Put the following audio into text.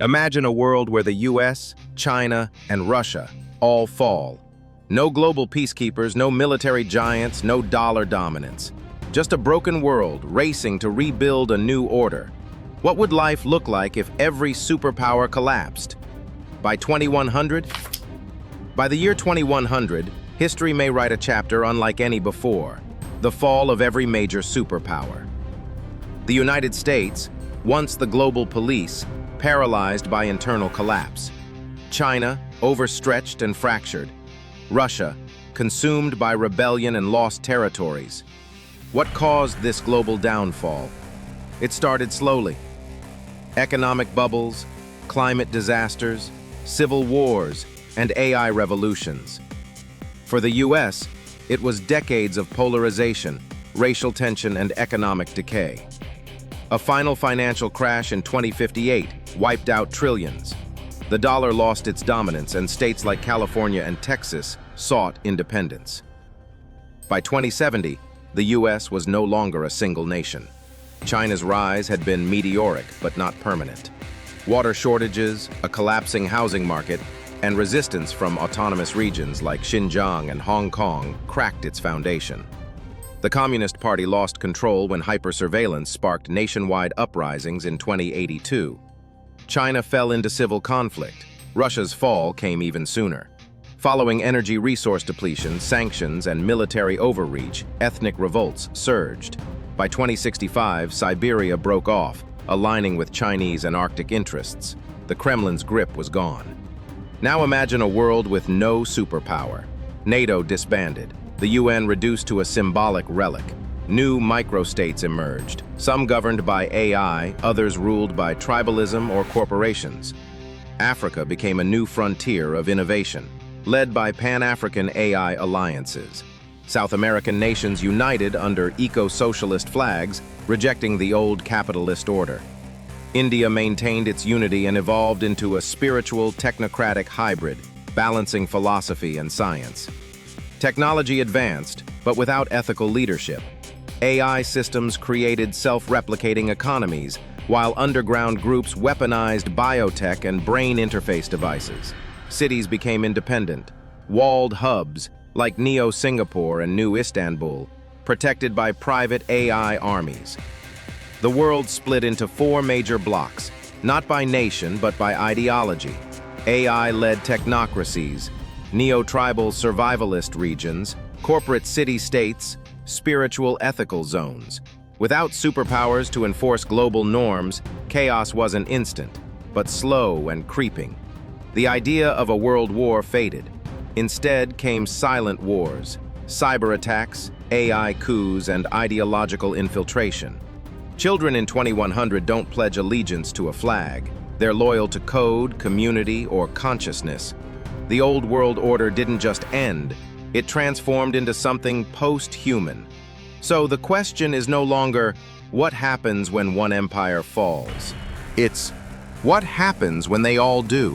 Imagine a world where the US, China, and Russia all fall. No global peacekeepers, no military giants, no dollar dominance. Just a broken world racing to rebuild a new order. What would life look like if every superpower collapsed? By 2100? By the year 2100, history may write a chapter unlike any before, the fall of every major superpower. The United States, once the global police, paralyzed by internal collapse. China, overstretched and fractured. Russia, consumed by rebellion and lost territories. What caused this global downfall? It started slowly. Economic bubbles, climate disasters, civil wars, and AI revolutions. For the US, it was decades of polarization, racial tension, and economic decay. A final financial crash in 2058 wiped out trillions. The dollar lost its dominance, and states like California and Texas sought independence. By 2070, the US was no longer a single nation. China's rise had been meteoric but not permanent. Water shortages, a collapsing housing market, and resistance from autonomous regions like Xinjiang and Hong Kong cracked its foundation. The Communist Party lost control when hyper-surveillance sparked nationwide uprisings in 2082. China fell into civil conflict. Russia's fall came even sooner. Following energy resource depletion, sanctions, and military overreach, ethnic revolts surged. By 2065, Siberia broke off, aligning with Chinese and Arctic interests. The Kremlin's grip was gone. Now imagine a world with no superpower. NATO disbanded. The UN reduced to a symbolic relic. New microstates emerged, some governed by AI, others ruled by tribalism or corporations. Africa became a new frontier of innovation, led by Pan-African AI alliances. South American nations united under eco-socialist flags, rejecting the old capitalist order. India maintained its unity and evolved into a spiritual, technocratic hybrid, balancing philosophy and science. Technology advanced, but without ethical leadership. AI systems created self-replicating economies, while underground groups weaponized biotech and brain interface devices. Cities became independent, walled hubs like Neo-Singapore and New Istanbul, protected by private AI armies. The world split into four major blocks, not by nation but by ideology. AI-led technocracies, neo-tribal survivalist regions, corporate city-states, spiritual ethical zones. Without superpowers to enforce global norms, chaos wasn't instant, but slow and creeping. The idea of a world war faded. Instead came silent wars, cyber attacks, AI coups, and ideological infiltration. Children in 2100 don't pledge allegiance to a flag. They're loyal to code, community, or consciousness. The old world order didn't just end, it transformed into something post-human. So the question is no longer, what happens when one empire falls? It's, what happens when they all do?